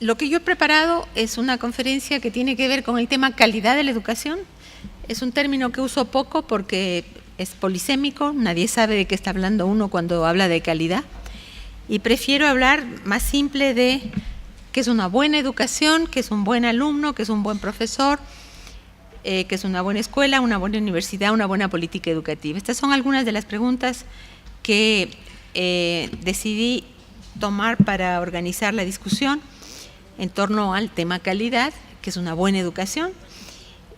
Lo que yo he preparado es una conferencia que tiene que ver con el tema calidad de la educación. Es un término que uso poco porque es polisémico, nadie sabe de qué está hablando uno cuando habla de calidad. Y prefiero hablar más simple de qué es una buena educación, qué es un buen alumno, qué es un buen profesor, qué es una buena escuela, una buena universidad, una buena política educativa. Estas son algunas de las preguntas que decidí tomar para organizar la discusión en torno al tema calidad, que es una buena educación.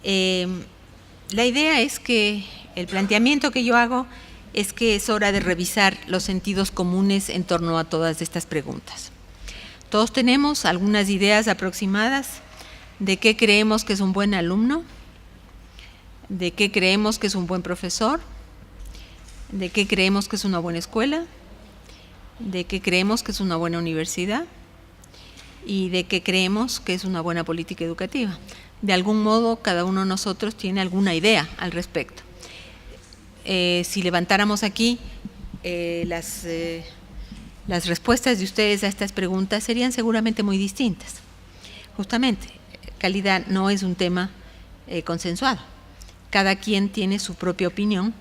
La idea es que el planteamiento que yo hago es que es hora de revisar los sentidos comunes en torno a todas estas preguntas. Todos tenemos algunas ideas aproximadas de qué creemos que es un buen alumno, de qué creemos que es un buen profesor, de qué creemos que es una buena escuela, de qué creemos que es una buena universidad y de qué creemos que es una buena política educativa. De algún modo, cada uno de nosotros tiene alguna idea al respecto. Si levantáramos aquí las respuestas de ustedes a estas preguntas serían seguramente muy distintas. Justamente, calidad no es un tema consensuado. Cada quien tiene su propia opinión.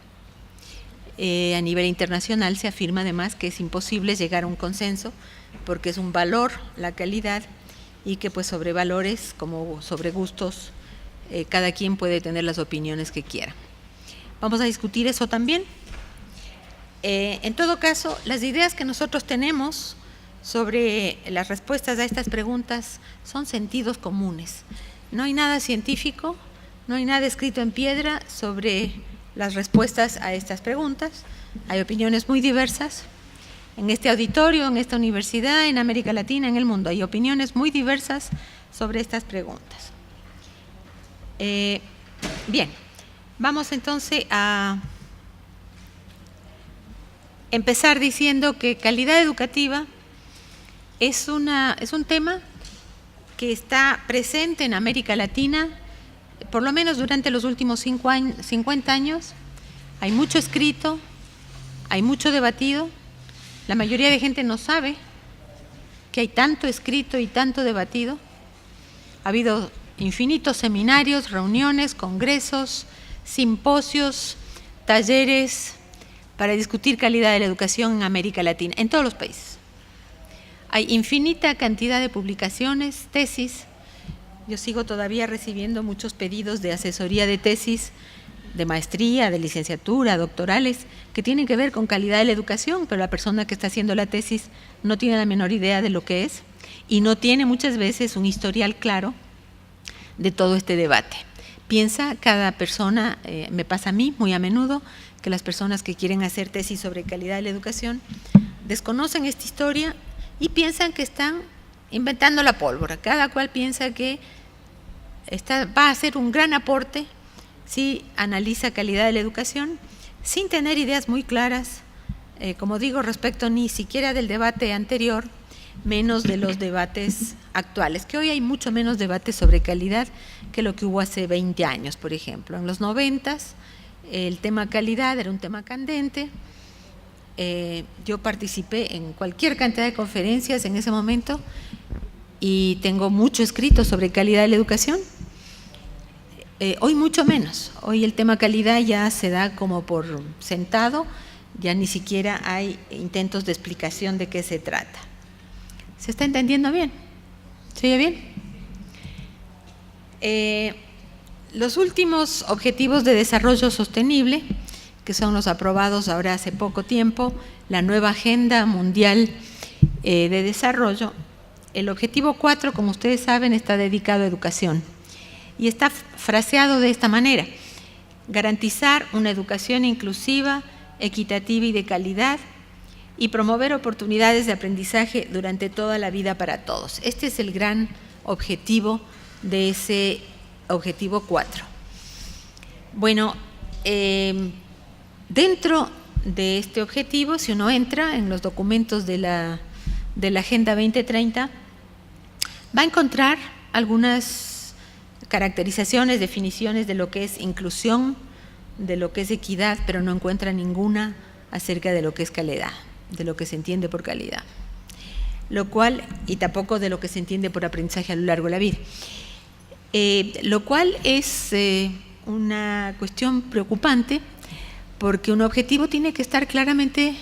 A nivel internacional se afirma además que es imposible llegar a un consenso porque es un valor la calidad y que pues sobre valores como sobre gustos cada quien puede tener las opiniones que quiera. Vamos a discutir eso también. En todo caso, las ideas que nosotros tenemos sobre las respuestas a estas preguntas son sentidos comunes. No hay nada científico, no hay nada escrito en piedra sobre las respuestas a estas preguntas. Hay opiniones muy diversas. En este auditorio, en esta universidad, en América Latina, en el mundo, hay opiniones muy diversas sobre estas preguntas. Bien, vamos entonces a empezar diciendo que calidad educativa es un tema que está presente en América Latina, por lo menos durante los últimos 50 años. Hay mucho escrito, hay mucho debatido. La mayoría de gente no sabe que hay tanto escrito y tanto debatido. Ha habido infinitos seminarios, reuniones, congresos, simposios, talleres para discutir calidad de la educación en América Latina, en todos los países. Hay infinita cantidad de publicaciones, tesis. Yo sigo todavía recibiendo muchos pedidos de asesoría de tesis, de maestría, de licenciatura, doctorales, que tienen que ver con calidad de la educación, pero la persona que está haciendo la tesis no tiene la menor idea de lo que es y no tiene muchas veces un historial claro de todo este debate. Piensa cada persona, me pasa a mí muy a menudo, que las personas que quieren hacer tesis sobre calidad de la educación desconocen esta historia y piensan que están inventando la pólvora. Cada cual piensa que va a ser un gran aporte si analiza calidad de la educación sin tener ideas muy claras, como digo, respecto ni siquiera del debate anterior, menos de los debates actuales, que hoy hay mucho menos debate sobre calidad que lo que hubo hace 20 años, por ejemplo. En los 90s el tema calidad era un tema candente. Yo participé en cualquier cantidad de conferencias en ese momento y tengo mucho escrito sobre calidad de la educación. Hoy mucho menos. Hoy el tema calidad ya se da como por sentado, ya ni siquiera hay intentos de explicación de qué se trata. ¿Se está entendiendo bien? ¿Se oye bien? Los últimos objetivos de desarrollo sostenible, que son los aprobados ahora hace poco tiempo, la nueva Agenda Mundial de Desarrollo, el objetivo 4, como ustedes saben, está dedicado a educación. Y está fraseado de esta manera: garantizar una educación inclusiva, equitativa y de calidad, y promover oportunidades de aprendizaje durante toda la vida para todos. Este es el gran objetivo de ese objetivo 4. Bueno, dentro de este objetivo, si uno entra en los documentos de la Agenda 2030, va a encontrar algunas caracterizaciones, definiciones de lo que es inclusión, de lo que es equidad, pero no encuentra ninguna acerca de lo que es calidad, de lo que se entiende por calidad. lo cual, y tampoco de lo que se entiende por aprendizaje a lo largo de la vida, lo cual es una cuestión preocupante, porque un objetivo tiene que estar claramente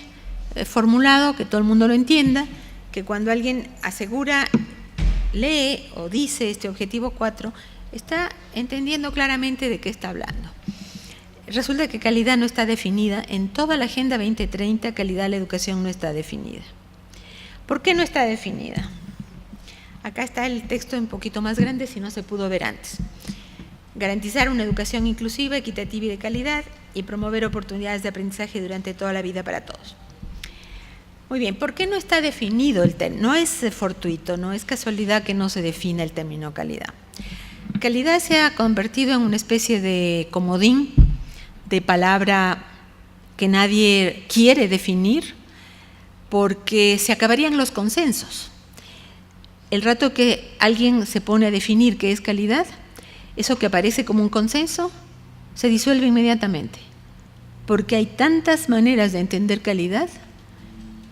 formulado, que todo el mundo lo entienda, que cuando alguien asegura, lee o dice este objetivo 4, está entendiendo claramente de qué está hablando. Resulta que calidad no está definida. En toda la Agenda 2030, calidad de la educación no está definida. ¿Por qué no está definida? Acá está el texto un poquito más grande, si no se pudo ver antes. Garantizar una educación inclusiva, equitativa y de calidad, y promover oportunidades de aprendizaje durante toda la vida para todos. Muy bien, ¿por qué no está definido el término? No es fortuito, no es casualidad que no se defina el término calidad. Calidad se ha convertido en una especie de comodín, de palabra que nadie quiere definir, porque se acabarían los consensos. El rato que alguien se pone a definir qué es calidad, eso que aparece como un consenso se disuelve inmediatamente, porque hay tantas maneras de entender calidad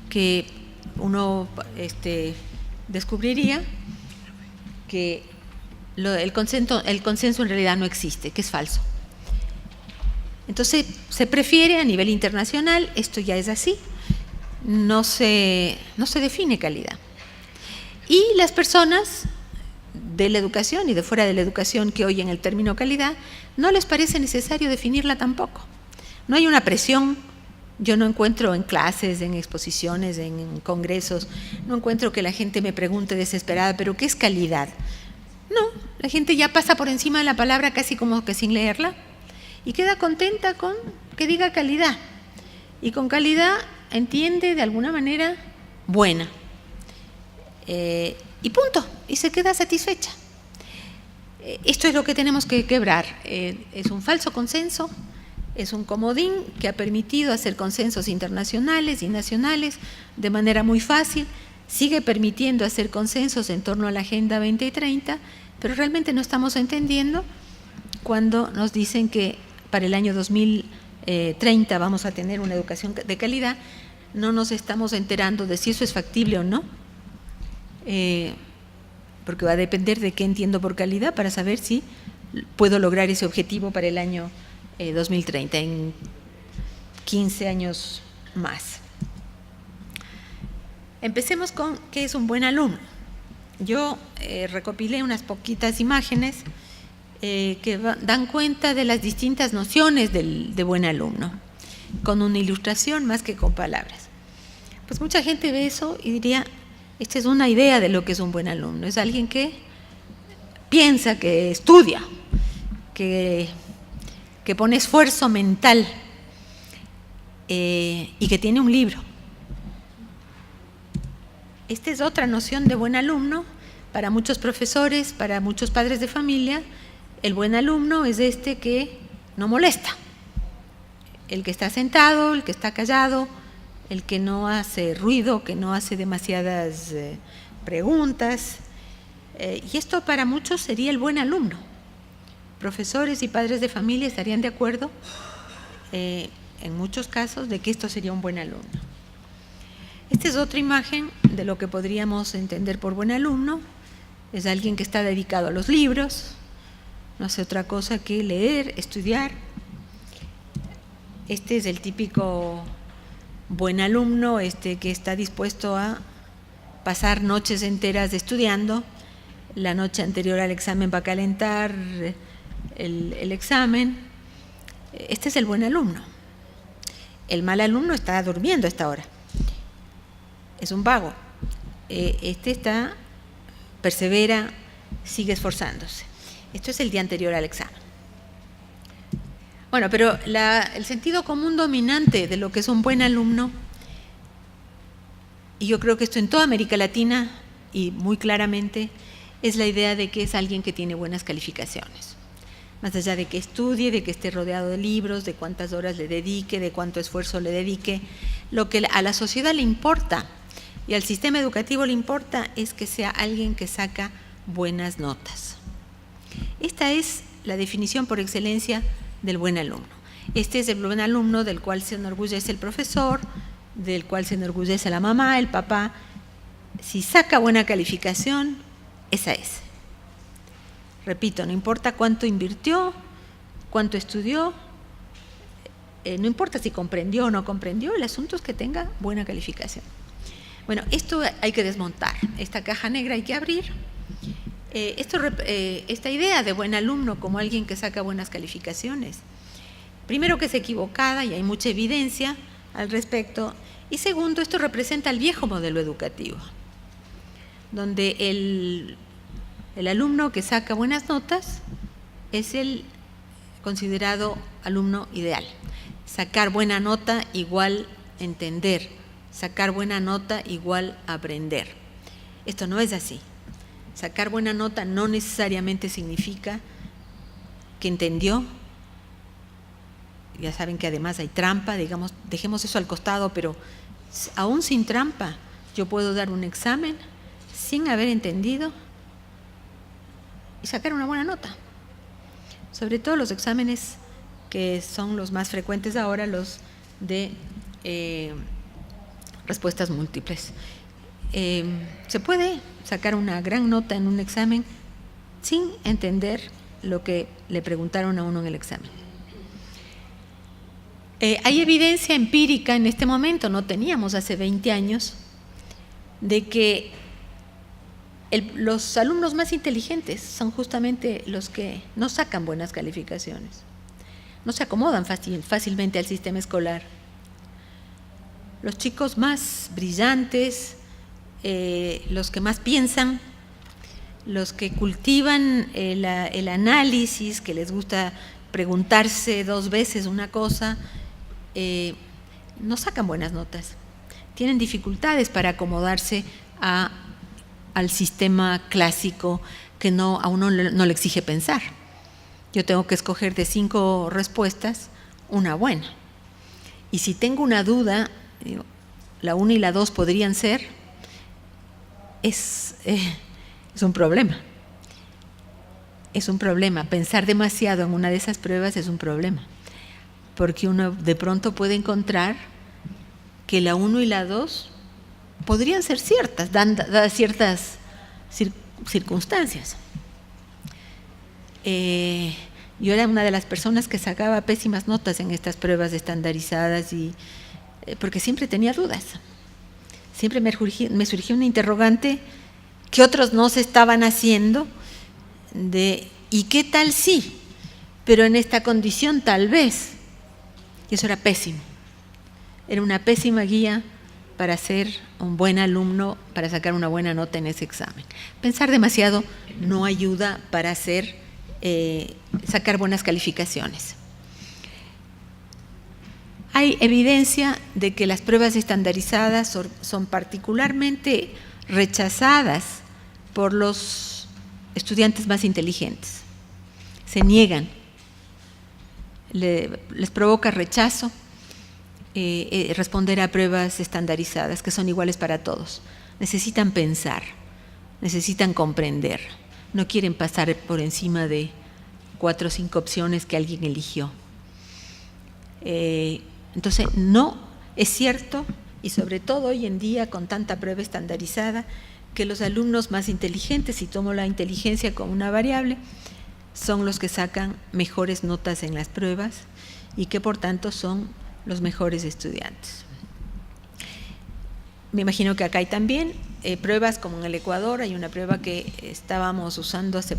que uno descubriría que el consenso en realidad no existe, que es falso. Entonces se prefiere a nivel internacional, esto ya es así, no se define calidad. Y las personas de la educación y de fuera de la educación que oyen el término calidad, no les parece necesario definirla tampoco. No hay una presión. Yo no encuentro en clases, en exposiciones, en congresos, no encuentro que la gente me pregunte desesperada, ¿pero qué es calidad? No, la gente ya pasa por encima de la palabra casi como que sin leerla y queda contenta con que diga calidad. Y con calidad entiende de alguna manera buena. Y punto, y se queda satisfecha. Esto es lo que tenemos que quebrar. Es un falso consenso. Es un comodín que ha permitido hacer consensos internacionales y nacionales de manera muy fácil, sigue permitiendo hacer consensos en torno a la Agenda 2030, pero realmente no estamos entendiendo cuando nos dicen que para el año 2030 vamos a tener una educación de calidad, no nos estamos enterando de si eso es factible o no, porque va a depender de qué entiendo por calidad para saber si puedo lograr ese objetivo para el año 2030, en 15 años más. Empecemos con qué es un buen alumno. Yo recopilé unas poquitas imágenes que dan cuenta de las distintas nociones de buen alumno, con una ilustración más que con palabras. Pues mucha gente ve eso y diría, esta es una idea de lo que es un buen alumno, es alguien que piensa, que estudia, que pone esfuerzo mental y que tiene un libro. Esta es otra noción de buen alumno. Para muchos profesores, para muchos padres de familia, el buen alumno es este que no molesta, el que está sentado, el que está callado, el que no hace ruido, que no hace demasiadas preguntas. Y esto para muchos sería el buen alumno. Profesores y padres de familia estarían de acuerdo en muchos casos de que esto sería un buen alumno. Esta es otra imagen de lo que podríamos entender por buen alumno. Es alguien que está dedicado a los libros, no hace otra cosa que leer, estudiar. Este es el típico buen alumno que está dispuesto a pasar noches enteras estudiando. La noche anterior al examen va a calentar el examen. Este es el buen alumno. El mal alumno está durmiendo a esta hora. Es un vago. Persevera, sigue esforzándose. Esto es el día anterior al examen. Bueno, pero el sentido común dominante de lo que es un buen alumno, y yo creo que esto en toda América Latina y muy claramente, es la idea de que es alguien que tiene buenas calificaciones. Más allá de que estudie, de que esté rodeado de libros, de cuántas horas le dedique, de cuánto esfuerzo le dedique, lo que a la sociedad le importa y al sistema educativo le importa es que sea alguien que saca buenas notas. Esta es la definición por excelencia del buen alumno. Este es el buen alumno del cual se enorgullece el profesor, del cual se enorgullece la mamá, el papá, Si saca buena calificación, esa es. Repito, no importa cuánto invirtió, cuánto estudió, no importa si comprendió o no comprendió, el asunto es que tenga buena calificación. Bueno, esto hay que desmontar, esta caja negra hay que abrir. Esta idea de buen alumno como alguien que saca buenas calificaciones, primero que es equivocada y hay mucha evidencia al respecto, y segundo, esto representa el viejo modelo educativo, donde el alumno que saca buenas notas es el considerado alumno ideal. Sacar buena nota igual entender, sacar buena nota igual aprender. Esto no es así. Sacar buena nota no necesariamente significa que entendió. Ya saben que además hay trampa, digamos, dejemos eso al costado, pero aún sin trampa yo puedo dar un examen sin haber entendido y sacar una buena nota. Sobre todo los exámenes que son los más frecuentes ahora, los de respuestas múltiples. Se puede sacar una gran nota en un examen sin entender lo que le preguntaron a uno en el examen. Hay evidencia empírica en este momento, no teníamos hace 20 años, de que los alumnos más inteligentes son justamente los que no sacan buenas calificaciones, no se acomodan fácilmente al sistema escolar. Los chicos más brillantes, los que más piensan, los que cultivan el análisis, que les gusta preguntarse 2 veces una cosa, no sacan buenas notas, tienen dificultades para acomodarse al sistema clásico que a uno no le exige pensar. Yo tengo que escoger de 5 respuestas una buena, y si tengo una duda, digo, la 1 y la 2 podrían ser, es un problema. Es un problema. Pensar demasiado en una de esas pruebas es un problema, porque uno de pronto puede encontrar que la 1 y la 2 podrían ser ciertas, dadas ciertas circunstancias. Yo era una de las personas que sacaba pésimas notas en estas pruebas estandarizadas, porque siempre tenía dudas. Siempre me surgía una interrogante que otros no se estaban haciendo, ¿y qué tal sí? Pero en esta condición tal vez. Y eso era pésimo. Era una pésima guía para ser un buen alumno, para sacar una buena nota en ese examen. Pensar demasiado no ayuda para sacar buenas calificaciones. Hay evidencia de que las pruebas estandarizadas son particularmente rechazadas por los estudiantes más inteligentes. Se niegan, les provoca rechazo responder a pruebas estandarizadas que son iguales para todos. Necesitan pensar, necesitan comprender, no quieren pasar por encima de 4 o 5 opciones que alguien eligió. Entonces, no es cierto, y sobre todo hoy en día con tanta prueba estandarizada, que los alumnos más inteligentes, si tomo la inteligencia como una variable, son los que sacan mejores notas en las pruebas y que por tanto son los mejores estudiantes. Me imagino que acá hay también pruebas como en el Ecuador. Hay una prueba que estábamos usando hasta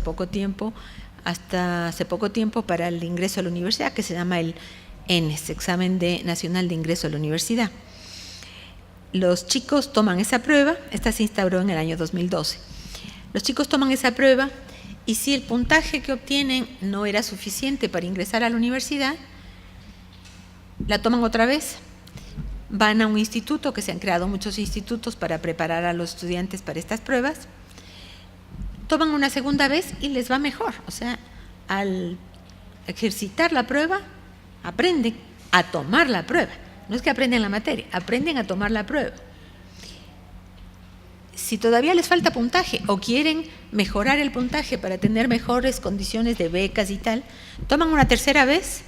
hace poco tiempo para el ingreso a la universidad, que se llama el ENES, Examen Nacional de Ingreso a la Universidad. Los chicos toman esa prueba, esta se instauró en el año 2012. Los chicos toman esa prueba y si el puntaje que obtienen no era suficiente para ingresar a la universidad, la toman otra vez, van a un instituto, que se han creado muchos institutos para preparar a los estudiantes para estas pruebas, toman una segunda vez y les va mejor. O sea, al ejercitar la prueba, aprenden a tomar la prueba. No es que aprenden la materia, aprenden a tomar la prueba. Si todavía les falta puntaje o quieren mejorar el puntaje para tener mejores condiciones de becas y tal, toman una tercera vez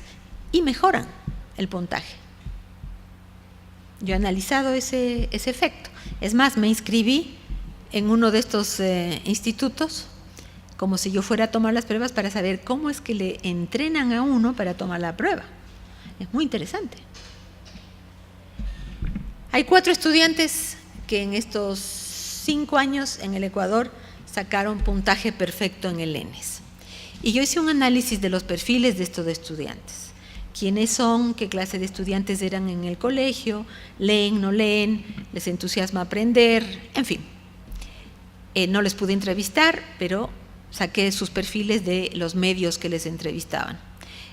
y mejoran el puntaje. Yo he analizado ese efecto. Es más, me inscribí en uno de estos institutos, como si yo fuera a tomar las pruebas para saber cómo es que le entrenan a uno para tomar la prueba. Es muy interesante. Hay 4 estudiantes que en estos 5 años en el Ecuador sacaron puntaje perfecto en el ENES. Y yo hice un análisis de los perfiles de estos estudiantes. ¿Quiénes son? ¿Qué clase de estudiantes eran en el colegio? ¿Leen, no leen? ¿Les entusiasma aprender? En fin. No les pude entrevistar, pero saqué sus perfiles de los medios que les entrevistaban.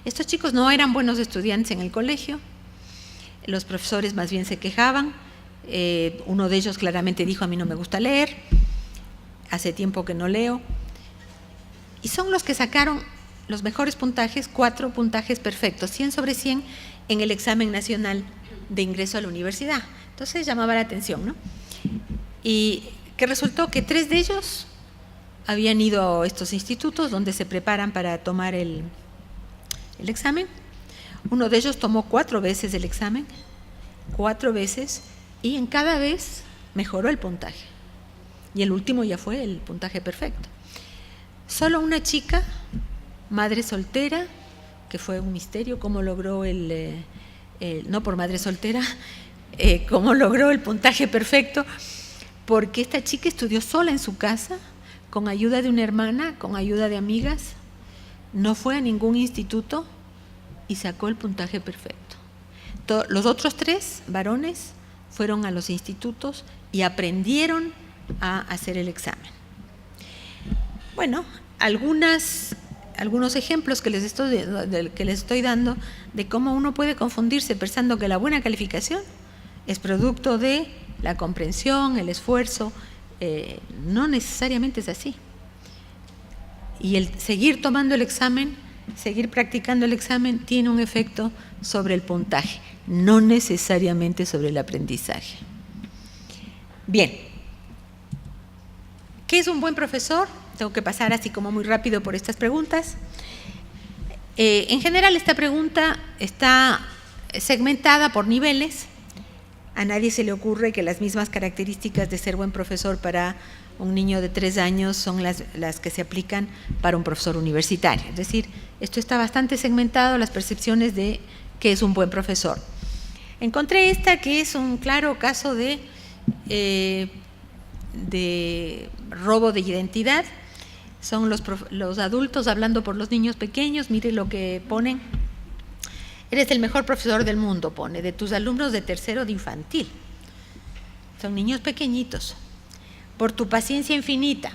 Estos chicos no eran buenos estudiantes en el colegio, los profesores más bien se quejaban, uno de ellos claramente dijo: a mí no me gusta leer, hace tiempo que no leo, y son los que sacaron los mejores puntajes, 4 puntajes perfectos, 100 sobre 100 en el examen nacional de ingreso a la universidad. Entonces llamaba la atención, ¿no? Y que resultó que 3 de ellos habían ido a estos institutos donde se preparan para tomar el examen. Uno de ellos tomó 4 veces el examen, 4 veces, y en cada vez mejoró el puntaje. Y el último ya fue el puntaje perfecto. Solo una chica, madre soltera, que fue un misterio cómo logró no por madre soltera, cómo logró el puntaje perfecto, porque esta chica estudió sola en su casa, con ayuda de una hermana, con ayuda de amigas, no fue a ningún instituto y sacó el puntaje perfecto. Los otros 3 varones fueron a los institutos y aprendieron a hacer el examen. Bueno, algunos ejemplos que les estoy dando de cómo uno puede confundirse pensando que la buena calificación es producto de la comprensión, el esfuerzo. No necesariamente es así. Y el seguir tomando el examen, seguir practicando el examen, tiene un efecto sobre el puntaje, no necesariamente sobre el aprendizaje. Bien, ¿qué es un buen profesor? Tengo que pasar así como muy rápido por estas preguntas. En general, esta pregunta está segmentada por niveles. A nadie se le ocurre que las mismas características de ser buen profesor para un niño de 3 años son las que se aplican para un profesor universitario. Es decir, esto está bastante segmentado, las percepciones de qué es un buen profesor. Encontré esta que es un claro caso de robo de identidad. Son los adultos hablando por los niños pequeños. Mire lo que ponen. Eres el mejor profesor del mundo, pone, de tus alumnos de tercero de infantil. Son niños pequeñitos. Por tu paciencia infinita,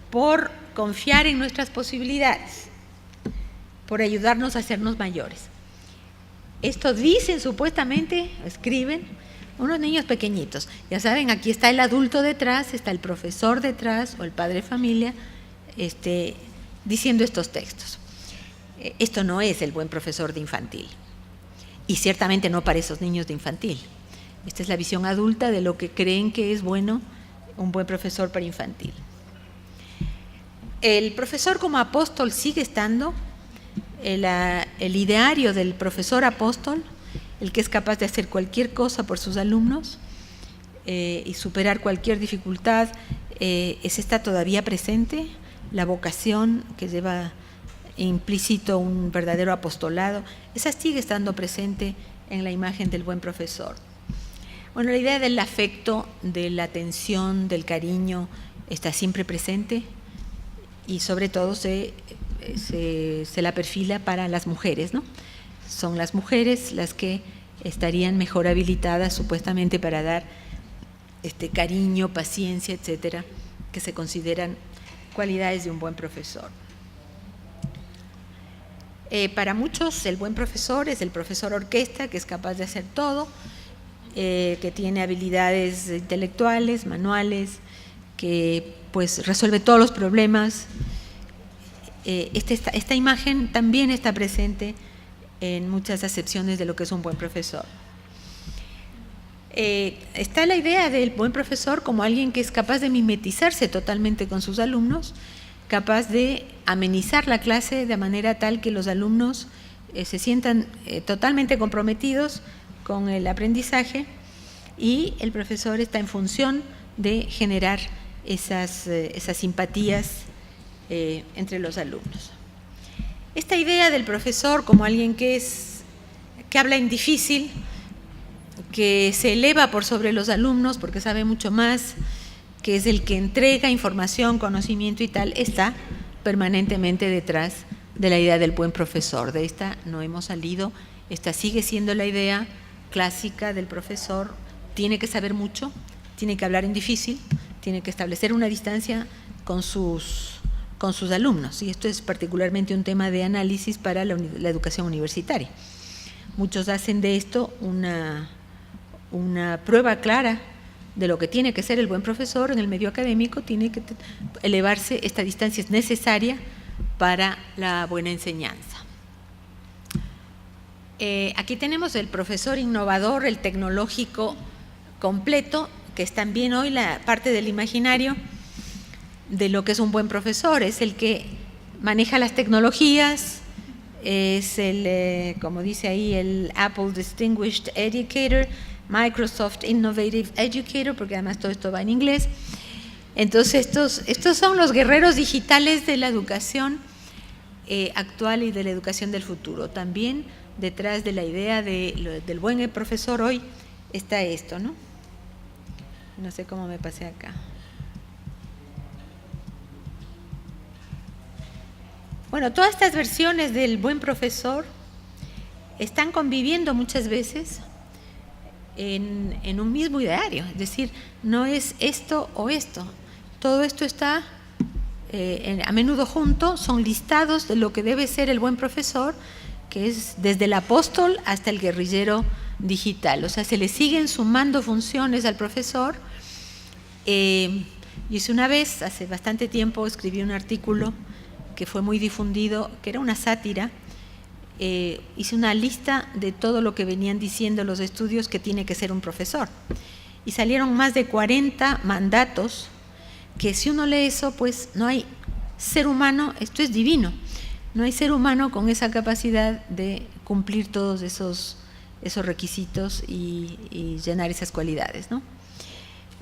por confiar en nuestras posibilidades, por ayudarnos a hacernos mayores. Esto dicen supuestamente, escriben, unos niños pequeñitos. Ya saben, aquí está el adulto detrás, está el profesor detrás o el padre de familia diciendo estos textos. Esto no es el buen profesor de infantil, y ciertamente no para esos niños de infantil. Esta es la visión adulta de lo que creen que es bueno un buen profesor para infantil. El profesor como apóstol sigue estando, el ideario del profesor apóstol, el que es capaz de hacer cualquier cosa por sus alumnos y superar cualquier dificultad, ese está todavía presente. La vocación que lleva implícito un verdadero apostolado, esa sigue estando presente en la imagen del buen profesor. Bueno, la idea del afecto, de la atención, del cariño, está siempre presente, y sobre todo se la perfila para las mujeres, ¿no? Son las mujeres las que estarían mejor habilitadas supuestamente para dar cariño, paciencia, etcétera, que se consideran cualidades de un buen profesor. Para muchos el buen profesor es el profesor orquesta, que es capaz de hacer todo, que tiene habilidades intelectuales, manuales, que pues resuelve todos los problemas. Esta imagen también está presente en muchas acepciones de lo que es un buen profesor. Está la idea del buen profesor como alguien que es capaz de mimetizarse totalmente con sus alumnos, capaz de amenizar la clase de manera tal que los alumnos se sientan totalmente comprometidos con el aprendizaje, y el profesor está en función de generar esas simpatías entre los alumnos. Esta idea del profesor como alguien que habla en difícil, que se eleva por sobre los alumnos porque sabe mucho más, que es el que entrega información, conocimiento y tal, está permanentemente detrás de la idea del buen profesor. De esta no hemos salido, esta sigue siendo la idea clásica del profesor. Tiene que saber mucho, tiene que hablar en difícil, tiene que establecer una distancia con sus alumnos, y esto es particularmente un tema de análisis para la educación universitaria. Muchos hacen de esto una prueba clara de lo que tiene que ser el buen profesor en el medio académico. Tiene que elevarse, esta distancia es necesaria para la buena enseñanza. Aquí tenemos el profesor innovador, el tecnológico completo, que es también hoy la parte del imaginario de lo que es un buen profesor. Es el que maneja las tecnologías, es el, como dice ahí, el Apple Distinguished Educator, Microsoft Innovative Educator, porque además todo esto va en inglés. Entonces estos son los guerreros digitales de la educación actual y de la educación del futuro. También detrás de la idea del buen profesor hoy está esto, ¿no? No sé cómo me pasé acá. Bueno, todas estas versiones del buen profesor están conviviendo muchas veces en un mismo ideario, es decir, no es esto o esto, todo esto está a menudo junto, son listados de lo que debe ser el buen profesor, que es desde el apóstol hasta el guerrillero digital. O sea, se le siguen sumando funciones al profesor. Hice una vez, hace bastante tiempo, escribí un artículo que fue muy difundido, que era una sátira. Hice una lista de todo lo que venían diciendo los estudios que tiene que ser un profesor, y salieron más de 40 mandatos que, si uno lee eso, pues no hay ser humano, esto es divino, no hay ser humano con esa capacidad de cumplir todos esos requisitos y llenar esas cualidades, ¿no?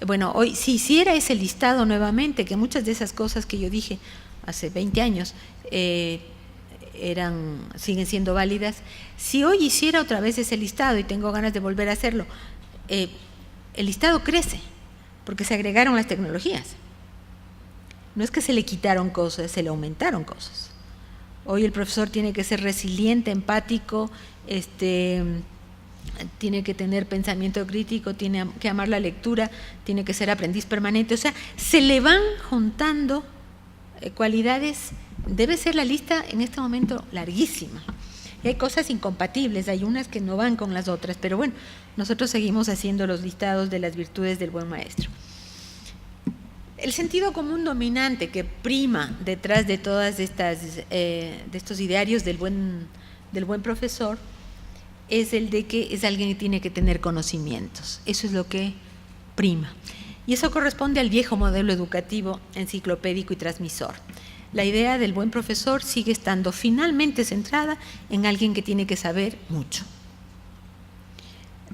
Bueno, hoy, si hiciera ese listado nuevamente, que muchas de esas cosas que yo dije hace 20 años siguen siendo válidas, si hoy hiciera otra vez ese listado, y tengo ganas de volver a hacerlo, el listado crece, porque se agregaron las tecnologías. No es que se le quitaron cosas, se le aumentaron cosas. Hoy el profesor tiene que ser resiliente, empático, tiene que tener pensamiento crítico, tiene que amar la lectura, tiene que ser aprendiz permanente. O sea, se le van juntando cualidades. Debe ser la lista en este momento larguísima. Hay cosas incompatibles, hay unas que no van con las otras, pero bueno, nosotros seguimos haciendo los listados de las virtudes del buen maestro. El sentido común dominante que prima detrás de todas de estos idearios del buen profesor es el de que es alguien que tiene que tener conocimientos. Eso es lo que prima. Y eso corresponde al viejo modelo educativo enciclopédico y transmisor. La idea del buen profesor sigue estando finalmente centrada en alguien que tiene que saber mucho.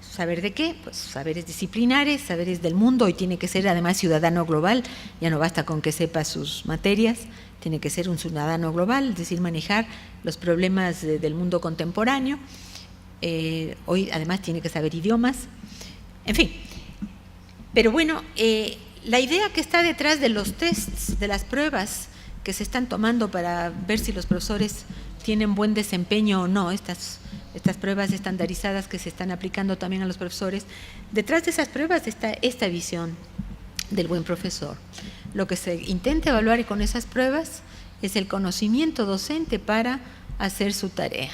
¿Saber de qué? Pues saberes disciplinares, saberes del mundo, y tiene que ser además ciudadano global. Ya no basta con que sepa sus materias, tiene que ser un ciudadano global, es decir, manejar los problemas del mundo contemporáneo. Hoy además tiene que saber idiomas, en fin. Pero bueno, la idea que está detrás de los tests, de las pruebas que se están tomando para ver si los profesores tienen buen desempeño o no, estas pruebas estandarizadas que se están aplicando también a los profesores, detrás de esas pruebas está esta visión del buen profesor. Lo que se intenta evaluar con esas pruebas es el conocimiento docente para hacer su tarea.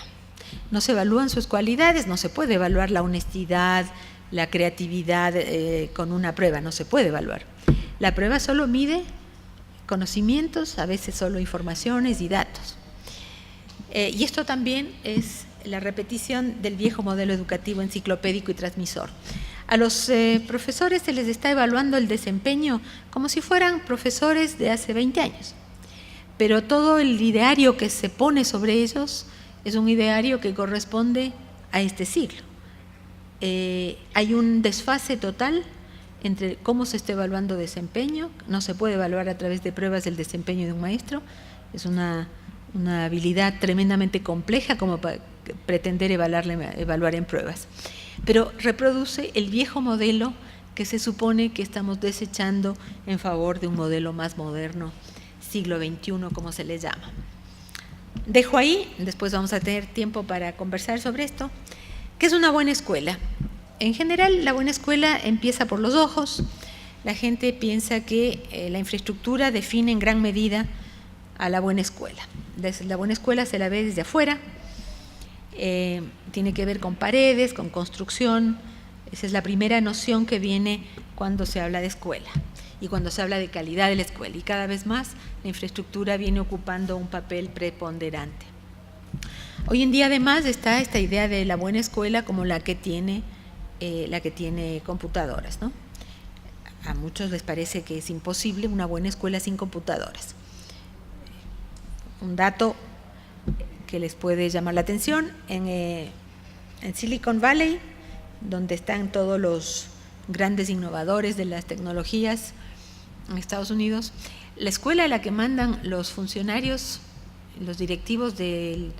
No se evalúan sus cualidades, no se puede evaluar la honestidad, la creatividad con una prueba, no se puede evaluar. La prueba solo mide conocimientos, a veces solo informaciones y datos. Y esto también es la repetición del viejo modelo educativo enciclopédico y transmisor. A los profesores se les está evaluando el desempeño como si fueran profesores de hace 20 años, pero todo el ideario que se pone sobre ellos es un ideario que corresponde a este siglo. Hay un desfase total entre cómo se está evaluando desempeño. No se puede evaluar a través de pruebas el desempeño de un maestro. Es una habilidad tremendamente compleja como para pretender evaluar en pruebas. Pero reproduce el viejo modelo que se supone que estamos desechando en favor de un modelo más moderno, siglo XXI, como se le llama. Dejo ahí, después vamos a tener tiempo para conversar sobre esto. ¿Qué es una buena escuela? En general, la buena escuela empieza por los ojos. La gente piensa que la infraestructura define en gran medida a la buena escuela. La buena escuela se la ve desde afuera, tiene que ver con paredes, con construcción. Esa es la primera noción que viene cuando se habla de escuela y cuando se habla de calidad de la escuela. Y cada vez más la infraestructura viene ocupando un papel preponderante. Hoy en día además está esta idea de la buena escuela como la que tiene computadoras, ¿no? A muchos les parece que es imposible una buena escuela sin computadoras. Un dato que les puede llamar la atención, en Silicon Valley, donde están todos los grandes innovadores de las tecnologías en Estados Unidos, la escuela a la que mandan los funcionarios, los directivos de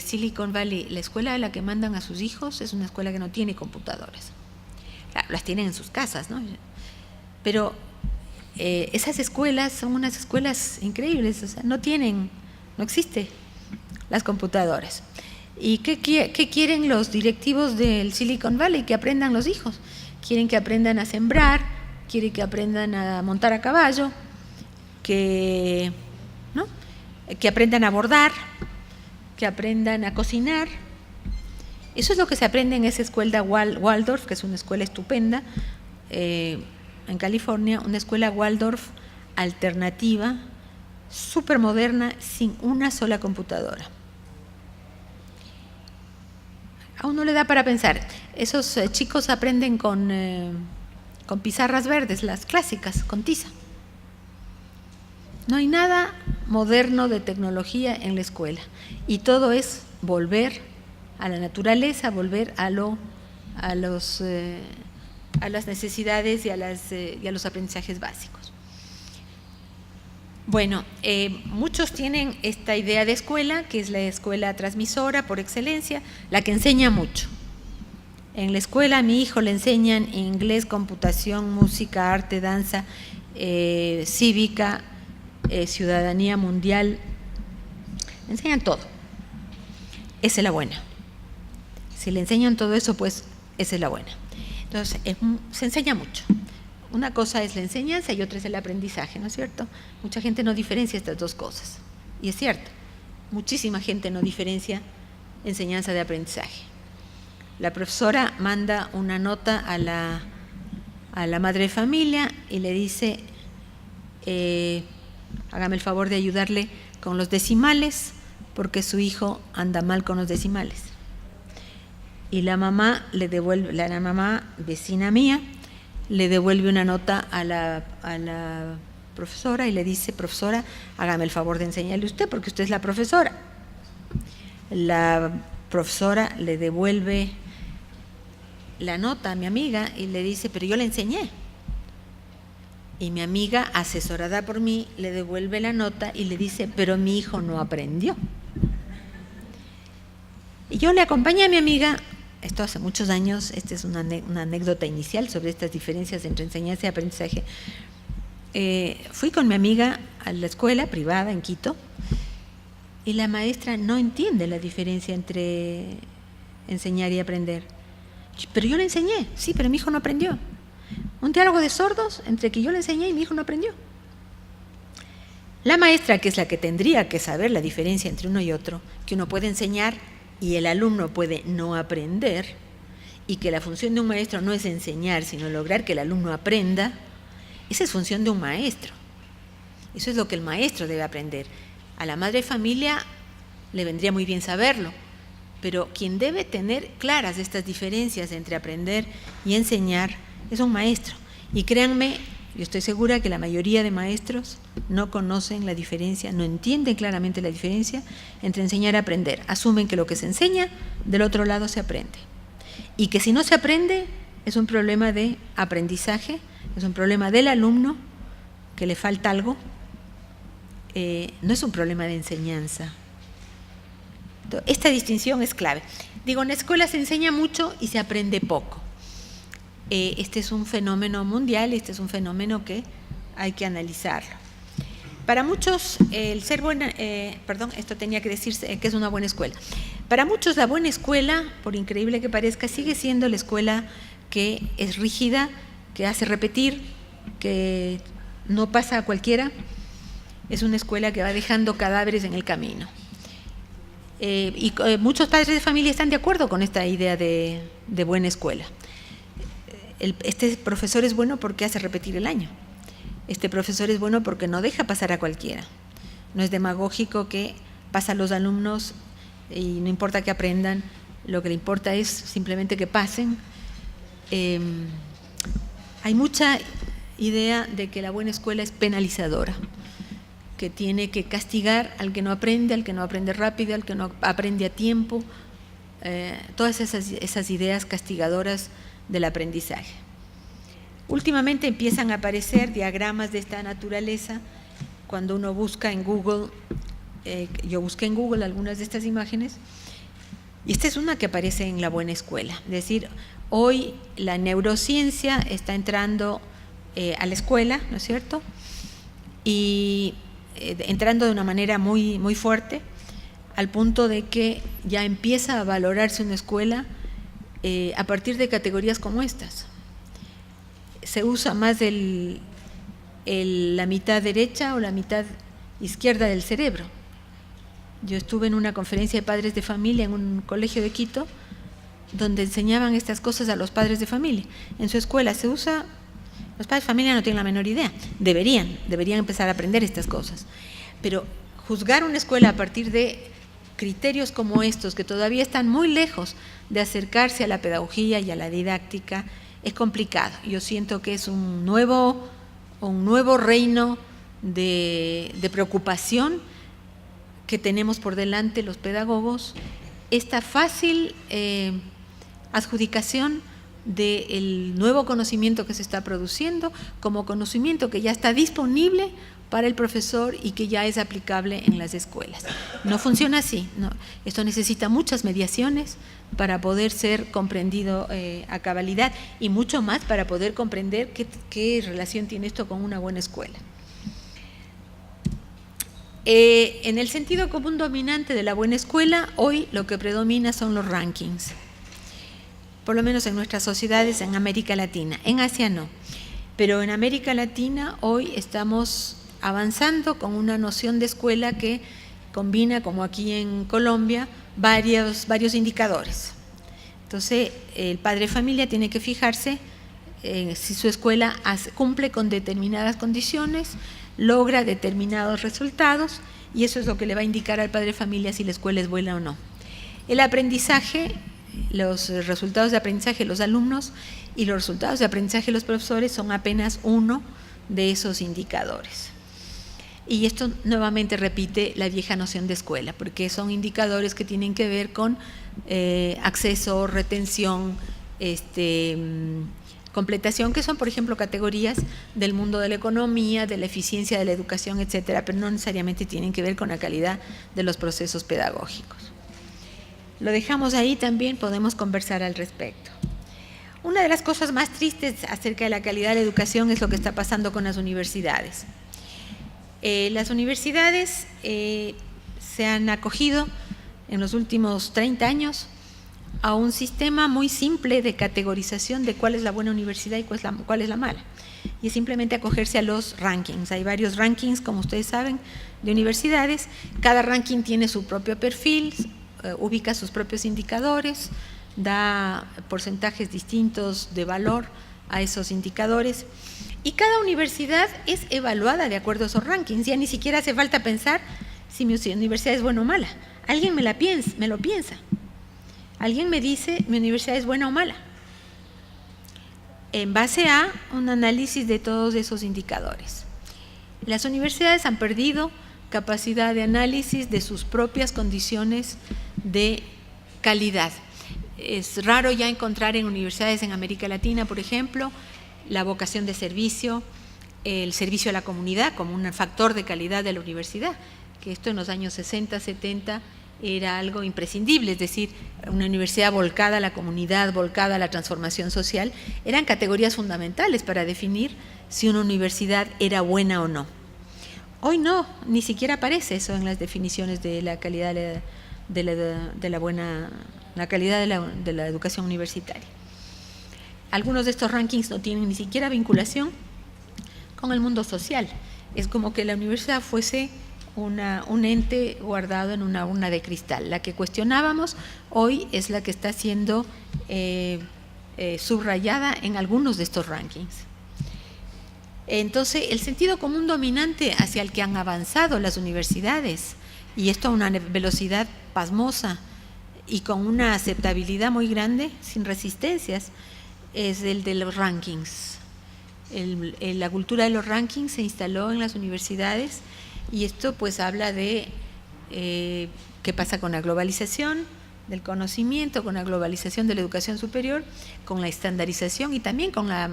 Silicon Valley, la escuela a la que mandan a sus hijos es una escuela que no tiene computadoras. Claro, las tienen en sus casas, ¿no? Pero esas escuelas son unas escuelas increíbles, o sea, no existen las computadoras. ¿Y qué quieren los directivos del Silicon Valley? Que aprendan los hijos. Quieren que aprendan a sembrar, quieren que aprendan a montar a caballo, que aprendan a bordar, que aprendan a cocinar. Eso es lo que se aprende en esa escuela Waldorf, que es una escuela estupenda, en California, una escuela Waldorf alternativa, súper moderna, sin una sola computadora. A uno le da para pensar, esos chicos aprenden con pizarras verdes, las clásicas, con tiza. No hay nada moderno de tecnología en la escuela y todo es volver a la naturaleza, volver a las necesidades y a los aprendizajes básicos. Bueno, muchos tienen esta idea de escuela, que es la escuela transmisora por excelencia, la que enseña mucho. En la escuela a mi hijo le enseñan inglés, computación, música, arte, danza, cívica, ciudadanía mundial, enseñan todo. Esa es la buena. Si le enseñan todo eso, pues esa es la buena. Entonces, se enseña mucho. Una cosa es la enseñanza y otra es el aprendizaje, ¿no es cierto? Mucha gente no diferencia estas dos cosas. Y es cierto, muchísima gente no diferencia enseñanza de aprendizaje. La profesora manda una nota a la madre de familia y le dice, hágame el favor de ayudarle con los decimales porque su hijo anda mal con los decimales. Y la mamá le devuelve, la mamá vecina mía, le devuelve una nota a la profesora y le dice, profesora, hágame el favor de enseñarle usted porque usted es la profesora. La profesora le devuelve la nota a mi amiga y le dice, pero yo le enseñé. Y mi amiga, asesorada por mí, le devuelve la nota y le dice, pero mi hijo no aprendió. Y yo le acompañé a mi amiga. Esto hace muchos años, esta es una anécdota inicial sobre estas diferencias entre enseñanza y aprendizaje. Fui con mi amiga a la escuela privada en Quito y la maestra no entiende la diferencia entre enseñar y aprender. Pero yo le enseñé, sí, pero mi hijo no aprendió. Un diálogo de sordos entre que yo le enseñé y mi hijo no aprendió. La maestra, que es la que tendría que saber la diferencia entre uno y otro, que uno puede enseñar y el alumno puede no aprender, y que la función de un maestro no es enseñar, sino lograr que el alumno aprenda, esa es función de un maestro. Eso es lo que el maestro debe aprender. A la madre de familia le vendría muy bien saberlo, pero quien debe tener claras estas diferencias entre aprender y enseñar es un maestro. Y créanme, yo estoy segura que la mayoría de maestros no conocen la diferencia, no entienden claramente la diferencia entre enseñar y aprender. Asumen que lo que se enseña, del otro lado se aprende. Y que si no se aprende, es un problema de aprendizaje, es un problema del alumno que le falta algo, no es un problema de enseñanza. Esta distinción es clave. Digo, en la escuela se enseña mucho y se aprende poco. Este es un fenómeno mundial, este es un fenómeno que hay que analizarlo. Para muchos, el ser buena, esto tenía que decirse que es una buena escuela. Para muchos la buena escuela, por increíble que parezca, sigue siendo la escuela que es rígida, que hace repetir, que no pasa a cualquiera. Es una escuela que va dejando cadáveres en el camino. Muchos padres de familia están de acuerdo con esta idea de buena escuela. Este profesor es bueno porque hace repetir el año. Este profesor es bueno porque no deja pasar a cualquiera. No es demagógico que pasa a los alumnos y no importa que aprendan, lo que le importa es simplemente que pasen. Hay mucha idea de que la buena escuela es penalizadora, que tiene que castigar al que no aprende rápido, al que no aprende a tiempo, todas esas ideas castigadoras del aprendizaje. Últimamente empiezan a aparecer diagramas de esta naturaleza cuando uno busca en Google. Yo busqué en Google algunas de estas imágenes y esta es una que aparece en la buena escuela. Es decir, hoy la neurociencia está entrando a la escuela, ¿no es cierto? Y entrando de una manera muy, muy fuerte, al punto de que ya empieza a valorarse una escuela a partir de categorías como estas. Se usa más la mitad derecha o la mitad izquierda del cerebro. Yo estuve en una conferencia de padres de familia en un colegio de Quito, donde enseñaban estas cosas a los padres de familia. En su escuela se usa, los padres de familia no tienen la menor idea, deberían empezar a aprender estas cosas. Pero juzgar una escuela a partir de criterios como estos, que todavía están muy lejos de acercarse a la pedagogía y a la didáctica, es complicado. Yo siento que es un nuevo reino de preocupación que tenemos por delante los pedagogos, esta fácil adjudicación del nuevo conocimiento que se está produciendo como conocimiento que ya está disponible para el profesor y que ya es aplicable en las escuelas. No funciona así, no. Esto necesita muchas mediaciones para poder ser comprendido a cabalidad y mucho más para poder comprender qué relación tiene esto con una buena escuela. En el sentido común dominante de la buena escuela, hoy lo que predomina son los rankings, por lo menos en nuestras sociedades en América Latina. En Asia no, pero en América Latina hoy estamos avanzando con una noción de escuela que combina, como aquí en Colombia, varios indicadores. Entonces, el padre de familia tiene que fijarse si su escuela cumple con determinadas condiciones, logra determinados resultados, y eso es lo que le va a indicar al padre de familia si la escuela es buena o no. El aprendizaje, los resultados de aprendizaje de los alumnos y los resultados de aprendizaje de los profesores son apenas uno de esos indicadores. Y esto nuevamente repite la vieja noción de escuela, porque son indicadores que tienen que ver con acceso, retención, completación, que son, por ejemplo, categorías del mundo de la economía, de la eficiencia de la educación, etcétera, pero no necesariamente tienen que ver con la calidad de los procesos pedagógicos. Lo dejamos ahí, también podemos conversar al respecto. Una de las cosas más tristes acerca de la calidad de la educación es lo que está pasando con las universidades. Las universidades se han acogido en los últimos 30 años a un sistema muy simple de categorización de cuál es la buena universidad y cuál es la mala. Y es simplemente acogerse a los rankings. Hay varios rankings, como ustedes saben, de universidades. Cada ranking tiene su propio perfil, ubica sus propios indicadores, da porcentajes distintos de valor a esos indicadores. Y cada universidad es evaluada de acuerdo a esos rankings. Ya ni siquiera hace falta pensar si mi universidad es buena o mala. Alguien me lo piensa. Alguien me dice mi universidad es buena o mala, en base a un análisis de todos esos indicadores. Las universidades han perdido capacidad de análisis de sus propias condiciones de calidad. Es raro ya encontrar en universidades en América Latina, por ejemplo, la vocación de servicio, el servicio a la comunidad como un factor de calidad de la universidad, que esto en los años 60, 70 era algo imprescindible, es decir, una universidad volcada a la comunidad, volcada a la transformación social, eran categorías fundamentales para definir si una universidad era buena o no. Hoy no, ni siquiera aparece eso en las definiciones de la calidad la calidad de la educación universitaria. Algunos de estos rankings no tienen ni siquiera vinculación con el mundo social. Es como que la universidad fuese un ente guardado en una urna de cristal. La que cuestionábamos hoy es la que está siendo subrayada en algunos de estos rankings. Entonces, el sentido común dominante hacia el que han avanzado las universidades, y esto a una velocidad pasmosa y con una aceptabilidad muy grande, sin resistencias, es el de los rankings. La cultura de los rankings se instaló en las universidades y esto pues habla de qué pasa con la globalización del conocimiento, con la globalización de la educación superior, con la estandarización y también con la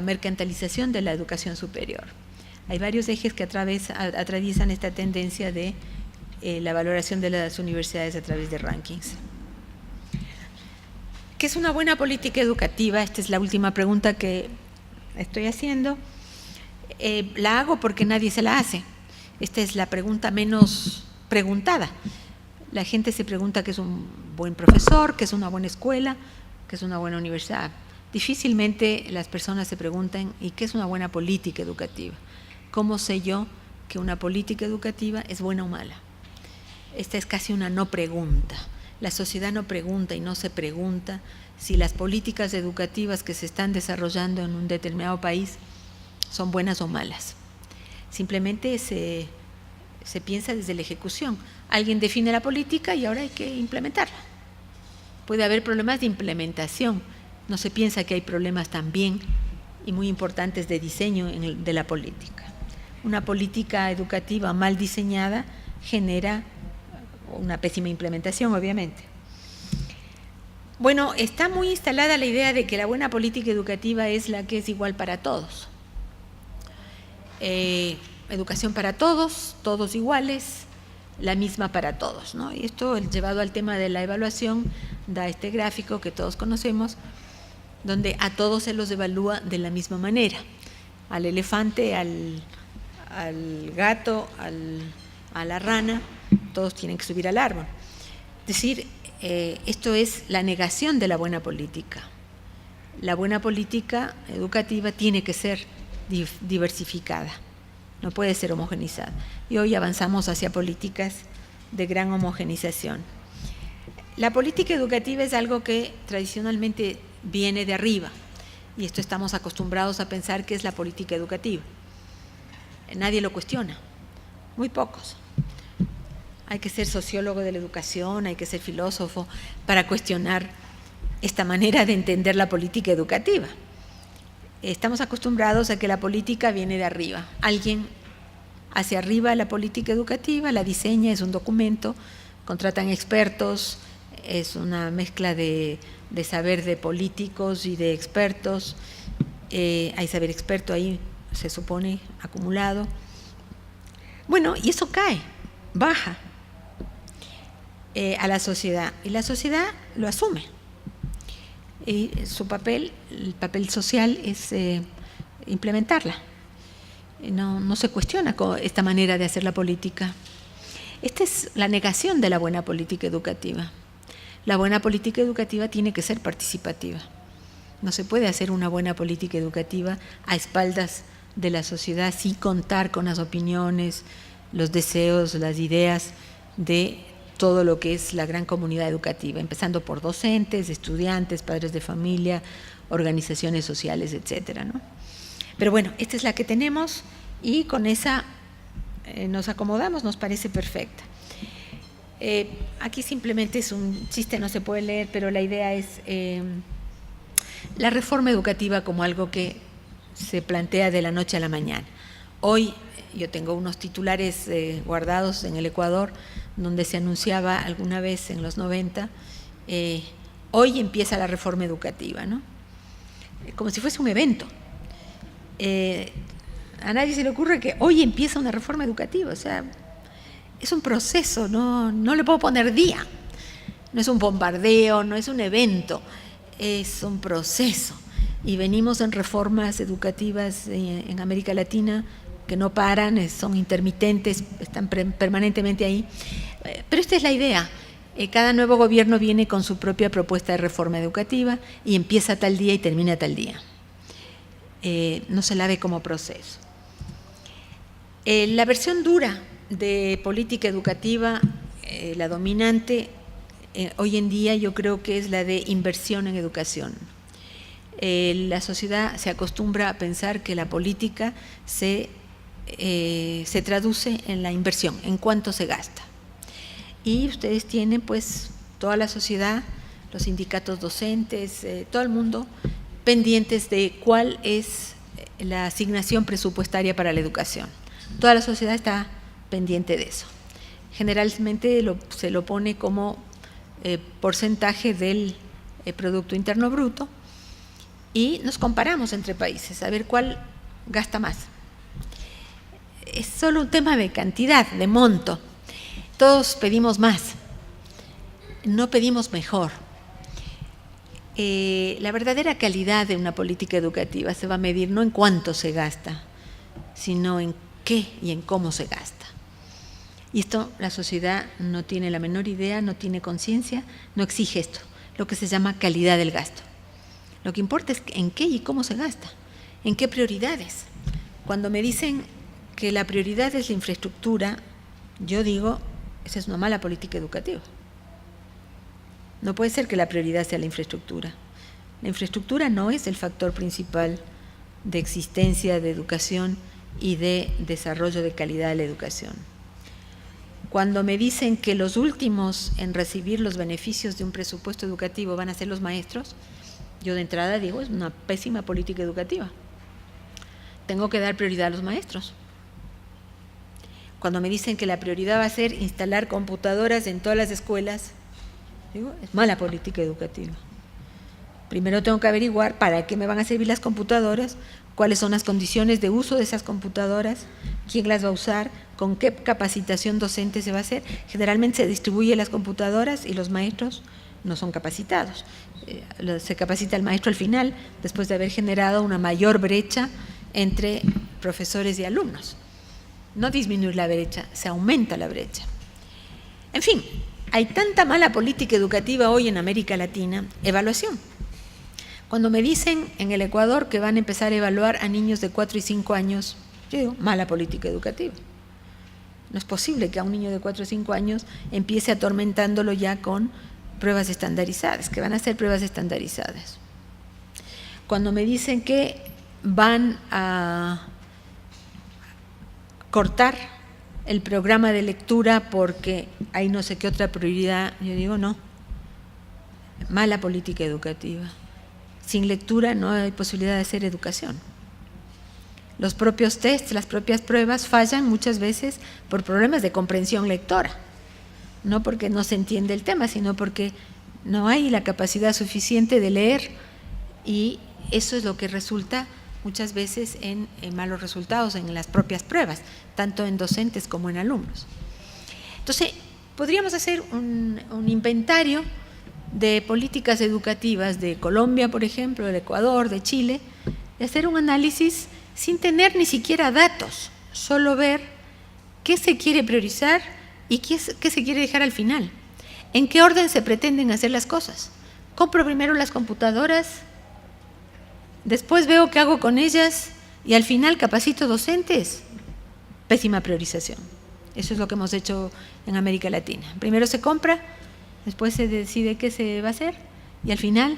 mercantilización de la educación superior. Hay varios ejes que atraviesan esta tendencia de la valoración de las universidades a través de rankings. ¿Qué es una buena política educativa? Esta es la última pregunta que estoy haciendo. La hago porque nadie se la hace. Esta es la pregunta menos preguntada. La gente se pregunta qué es un buen profesor, qué es una buena escuela, qué es una buena universidad. Difícilmente las personas se preguntan ¿y qué es una buena política educativa? ¿Cómo sé yo que una política educativa es buena o mala? Esta es casi una no pregunta. La sociedad no pregunta y no se pregunta si las políticas educativas que se están desarrollando en un determinado país son buenas o malas. Simplemente se piensa desde la ejecución. Alguien define la política y ahora hay que implementarla. Puede haber problemas de implementación. No se piensa que hay problemas también y muy importantes de diseño de la política. Una política educativa mal diseñada genera una pésima implementación, obviamente. Bueno, está muy instalada la idea de que la buena política educativa es la que es igual para todos. Educación para todos, todos iguales, la misma para todos, ¿no? Y esto, llevado al tema de la evaluación, da este gráfico que todos conocemos, donde a todos se los evalúa de la misma manera. Al elefante, al gato, a la rana, todos tienen que subir al árbol. Es decir, esto es la negación de la buena política. La buena política educativa tiene que ser diversificada, no puede ser homogenizada. Y hoy avanzamos hacia políticas de gran homogenización. La política educativa es algo que tradicionalmente viene de arriba, y esto estamos acostumbrados a pensar que es la política educativa. Nadie lo cuestiona, muy pocos. Hay que ser sociólogo de la educación, hay que ser filósofo para cuestionar esta manera de entender la política educativa. Estamos acostumbrados a que la política viene de arriba. Alguien hacia arriba la política educativa, la diseña, es un documento, contratan expertos, es una mezcla de saber de políticos y de expertos. Hay saber experto ahí, se supone, acumulado. Bueno, y eso cae, baja a la sociedad, y la sociedad lo asume. Y su papel, el papel social, es implementarla. No se cuestiona esta manera de hacer la política. Esta es la negación de la buena política educativa. La buena política educativa tiene que ser participativa. No se puede hacer una buena política educativa a espaldas de la sociedad sin contar con las opiniones, los deseos, las ideas de todo lo que es la gran comunidad educativa, empezando por docentes, estudiantes, padres de familia, organizaciones sociales, etcétera, ¿no? Pero bueno, esta es la que tenemos y con esa nos acomodamos, nos parece perfecta. Aquí simplemente es un chiste, no se puede leer, pero la idea es la reforma educativa como algo que se plantea de la noche a la mañana. Hoy yo tengo unos titulares guardados en el Ecuador donde se anunciaba alguna vez en los 90, hoy empieza la reforma educativa, ¿no? Como si fuese un evento. A nadie se le ocurre que hoy empieza una reforma educativa, o sea, es un proceso, no le puedo poner día, no es un bombardeo, no es un evento, es un proceso. Y venimos en reformas educativas en América Latina que no paran, son intermitentes, están permanentemente ahí. Pero esta es la idea. Cada nuevo gobierno viene con su propia propuesta de reforma educativa y empieza tal día y termina tal día. No se la ve como proceso. La versión dura de política educativa, la dominante hoy en día, yo creo que es la de inversión en educación. La sociedad se acostumbra a pensar que la política se traduce en la inversión, en cuánto se gasta. Y ustedes tienen, pues, toda la sociedad, los sindicatos docentes, todo el mundo, pendientes de cuál es la asignación presupuestaria para la educación. Toda la sociedad está pendiente de eso. Generalmente se lo pone como porcentaje del Producto Interno Bruto y nos comparamos entre países a ver cuál gasta más. Es solo un tema de cantidad, de monto. Todos pedimos más, no pedimos mejor. La verdadera calidad de una política educativa se va a medir no en cuánto se gasta, sino en qué y en cómo se gasta. Y esto la sociedad no tiene la menor idea, no tiene conciencia, no exige esto, lo que se llama calidad del gasto. Lo que importa es en qué y cómo se gasta, en qué prioridades. Cuando me dicen que la prioridad es la infraestructura, yo digo, esa es una mala política educativa. No puede ser que la prioridad sea la infraestructura. La infraestructura no es el factor principal de existencia, de educación y de desarrollo de calidad de la educación. Cuando me dicen que los últimos en recibir los beneficios de un presupuesto educativo van a ser los maestros, yo de entrada digo, es una pésima política educativa. Tengo que dar prioridad a los maestros. Cuando me dicen que la prioridad va a ser instalar computadoras en todas las escuelas, digo, es mala política educativa. Primero tengo que averiguar para qué me van a servir las computadoras, cuáles son las condiciones de uso de esas computadoras, quién las va a usar, con qué capacitación docente se va a hacer. Generalmente se distribuyen las computadoras y los maestros no son capacitados. Se capacita el maestro al final, después de haber generado una mayor brecha entre profesores y alumnos. No disminuir la brecha, se aumenta la brecha. En fin, hay tanta mala política educativa hoy en América Latina. Evaluación. Cuando me dicen en el Ecuador que van a empezar a evaluar a niños de 4 y 5 años, yo digo, mala política educativa. No es posible que a un niño de 4 o 5 años empiece atormentándolo ya con pruebas estandarizadas, que van a ser pruebas estandarizadas. Cuando me dicen que van a cortar el programa de lectura porque hay no sé qué otra prioridad, yo digo no, mala política educativa. Sin lectura no hay posibilidad de hacer educación. Los propios tests, las propias pruebas fallan muchas veces por problemas de comprensión lectora, no porque no se entiende el tema, sino porque no hay la capacidad suficiente de leer y eso es lo que resulta muchas veces en malos resultados en las propias pruebas, tanto en docentes como en alumnos. Entonces, podríamos hacer un inventario de políticas educativas de Colombia, por ejemplo, del Ecuador, de Chile, y hacer un análisis sin tener ni siquiera datos, solo ver qué se quiere priorizar y qué se quiere dejar al final, en qué orden se pretenden hacer las cosas. Compro primero las computadoras, después veo qué hago con ellas y al final capacito docentes. Pésima priorización. Eso es lo que hemos hecho en América Latina. Primero se compra, después se decide qué se va a hacer y al final,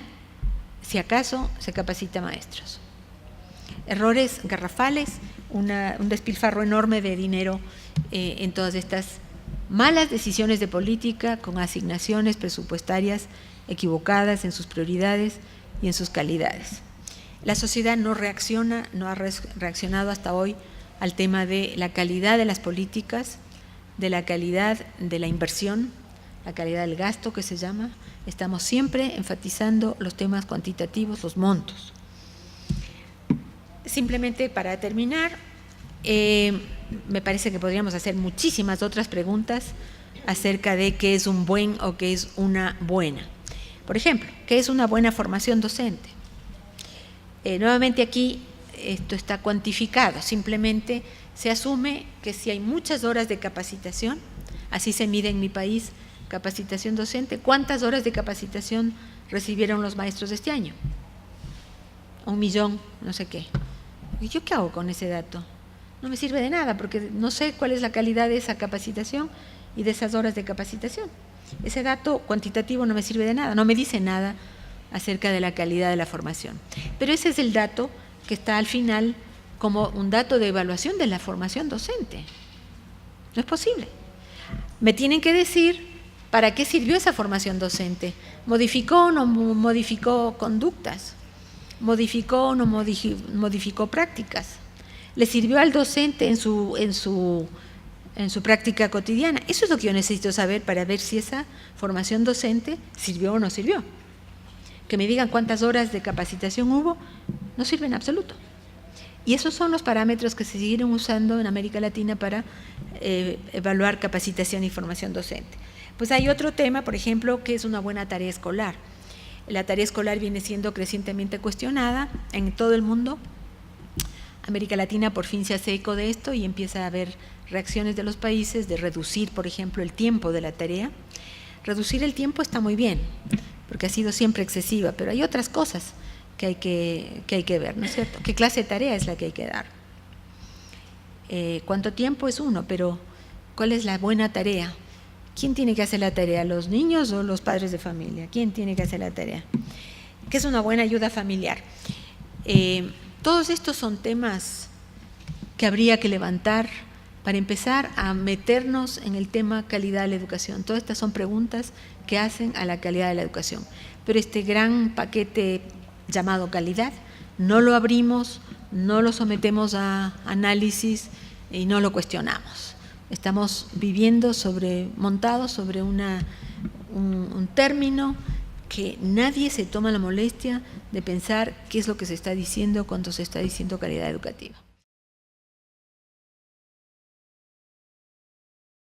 si acaso, se capacita maestros. Errores garrafales, un despilfarro enorme de dinero en todas estas malas decisiones de política con asignaciones presupuestarias equivocadas en sus prioridades y en sus calidades. La sociedad no reacciona, no ha reaccionado hasta hoy al tema de la calidad de las políticas, de la calidad de la inversión, la calidad del gasto que se llama. Estamos siempre enfatizando los temas cuantitativos, los montos. Simplemente para terminar, me parece que podríamos hacer muchísimas otras preguntas acerca de qué es un buen o qué es una buena. Por ejemplo, ¿qué es una buena formación docente? Nuevamente aquí esto está cuantificado, simplemente se asume que si hay muchas horas de capacitación, así se mide en mi país capacitación docente, ¿cuántas horas de capacitación recibieron los maestros este año? 1 millón, no sé qué. ¿Y yo qué hago con ese dato? No me sirve de nada porque no sé cuál es la calidad de esa capacitación y de esas horas de capacitación. Ese dato cuantitativo no me sirve de nada, no me dice nada acerca de la calidad de la formación. Pero ese es el dato que está al final como un dato de evaluación de la formación docente. No es posible. Me tienen que decir para qué sirvió esa formación docente. ¿Modificó o no modificó conductas? ¿Modificó o no modificó prácticas? ¿Le sirvió al docente en su práctica cotidiana? Eso es lo que yo necesito saber para ver si esa formación docente sirvió o no sirvió. Que me digan cuántas horas de capacitación hubo, no sirve en absoluto. Y esos son los parámetros que se siguieron usando en América Latina para evaluar capacitación y formación docente. Pues hay otro tema, por ejemplo, que es una buena tarea escolar. La tarea escolar viene siendo crecientemente cuestionada en todo el mundo. América Latina por fin se hace eco de esto y empieza a haber reacciones de los países de reducir, por ejemplo, el tiempo de la tarea. Reducir el tiempo está muy bien, porque ha sido siempre excesiva, pero hay otras cosas que hay que ver, ¿no es cierto? ¿Qué clase de tarea es la que hay que dar? ¿Cuánto tiempo es uno? Pero ¿cuál es la buena tarea? ¿Quién tiene que hacer la tarea? ¿Los niños o los padres de familia? ¿Quién tiene que hacer la tarea? ¿Qué es una buena ayuda familiar? Todos estos son temas que habría que levantar para empezar a meternos en el tema calidad de la educación. Todas estas son preguntas que hacen a la calidad de la educación. Pero este gran paquete llamado calidad, no lo abrimos, no lo sometemos a análisis y no lo cuestionamos. Estamos viviendo montados sobre un término que nadie se toma la molestia de pensar qué es lo que se está diciendo cuando se está diciendo calidad educativa.